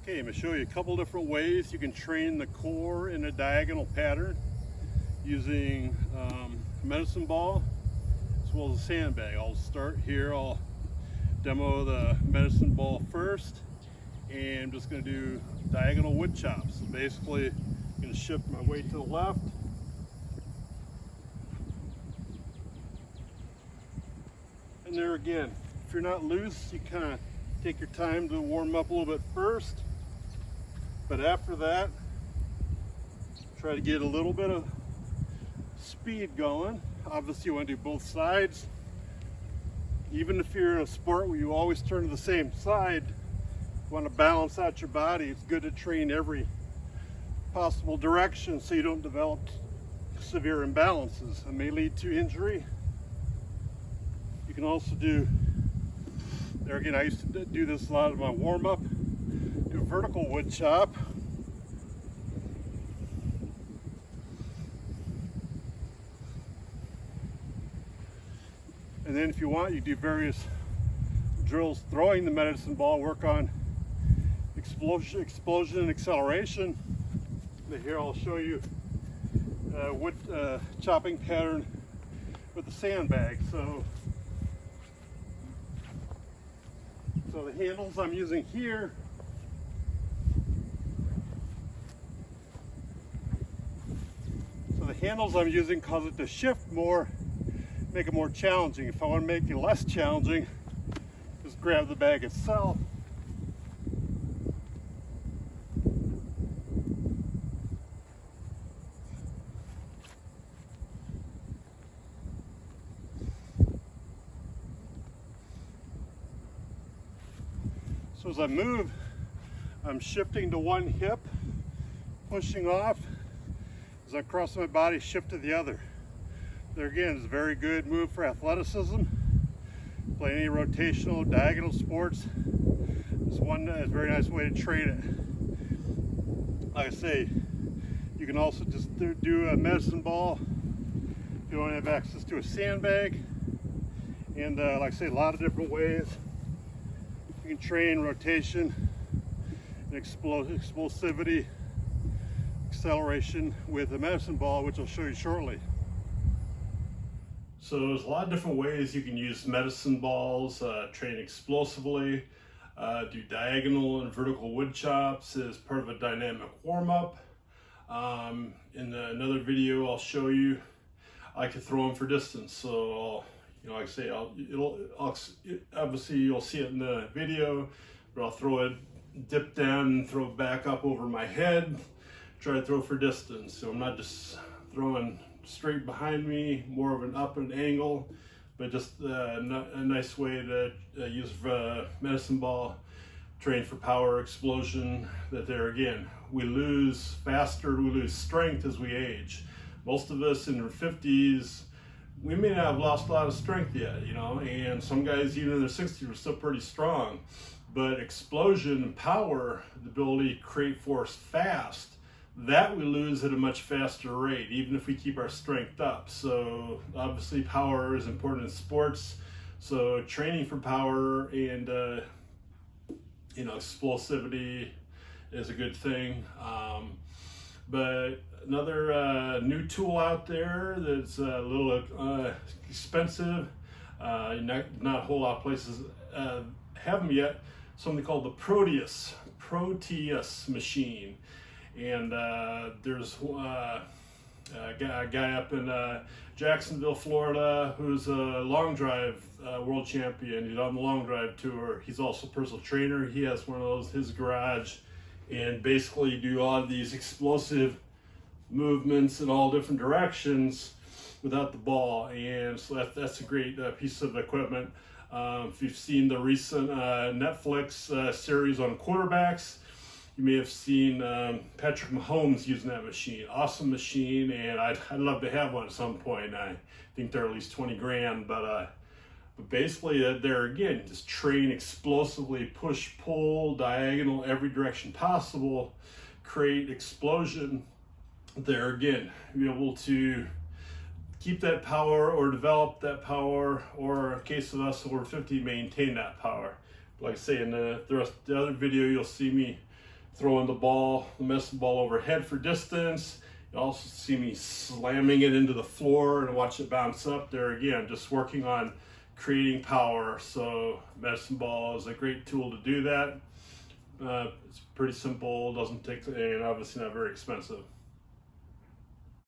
Okay, I'm going to show you a couple different ways you can train the core in a diagonal pattern using medicine ball as well as a sandbag. I'll start here. I'll demo the medicine ball first, and I'm just going to do diagonal wood chops. So basically, I'm going to shift my weight to the left. And there again, if you're not loose, you kind of take your time to warm up a little bit first. But after that, try to get a little bit of speed going. Obviously, you want to do both sides. Even if you're in a sport where you always turn to the same side, you want to balance out your body. It's good to train every possible direction so you don't develop severe imbalances. It may lead to injury. You can also do, there again, I used to do this a lot of my warm-up. Do a vertical wood chop. And then if you want, you do various drills throwing the medicine ball, work on explosion and acceleration. But here I'll show you a wood chopping pattern with the sandbag. So the handles I'm using here cause it to shift more, make it more challenging. If I want to make it less challenging, just grab the bag itself. So as I move, I'm shifting to one hip, pushing off. As I cross my body, shift to the other. There again is a very good move for athleticism. Play any rotational, diagonal sports. It's a very nice way to train it. Like I say, you can also just do a medicine ball if you don't have access to a sandbag. And like I say, a lot of different ways you can train rotation and explosivity, acceleration with a medicine ball, which I'll show you shortly. So there's a lot of different ways you can use medicine balls, train explosively, do diagonal and vertical wood chops as part of a dynamic warm-up. In another video I'll show you I can throw them for distance. So like I say, obviously you'll see it in the video, but I'll throw it, dip down and throw it back up over my head, try to throw for distance. So I'm not just throwing straight behind me, more of an up and angle, but just a nice way to use medicine ball, train for power, explosion. That there again, we lose faster, we lose strength as we age. Most of us in our 50s, we may not have lost a lot of strength yet, and some guys even in their 60s are still pretty strong. But explosion and power, the ability to create force fast, that we lose at a much faster rate, even if we keep our strength up. So obviously power is important in sports. So training for power and explosivity is a good thing. But another new tool out there that's a little expensive, not a whole lot of places have them yet, something called the Proteus machine. And there's a guy up in Jacksonville, Florida, who's a long drive world champion. He's on the long drive tour. He's also a personal trainer. He has one of those in his garage, and basically you do all of these explosive movements in all different directions without the ball. And so that's a great piece of equipment. If you've seen the recent Netflix series on quarterbacks, you may have seen Patrick Mahomes using that machine. Awesome machine, and I'd love to have one at some point. I think they're at least 20 grand, but basically there again, just train explosively, push, pull, diagonal, every direction possible, create explosion. There again, be able to keep that power or develop that power, or in case of us over 50, maintain that power. Like I say, in the other video, you'll see me throwing the medicine ball overhead for distance. You also see me slamming it into the floor and watch it bounce up. There again, just working on creating power. So medicine ball is a great tool to do that. It's pretty simple, doesn't take, and obviously not very expensive.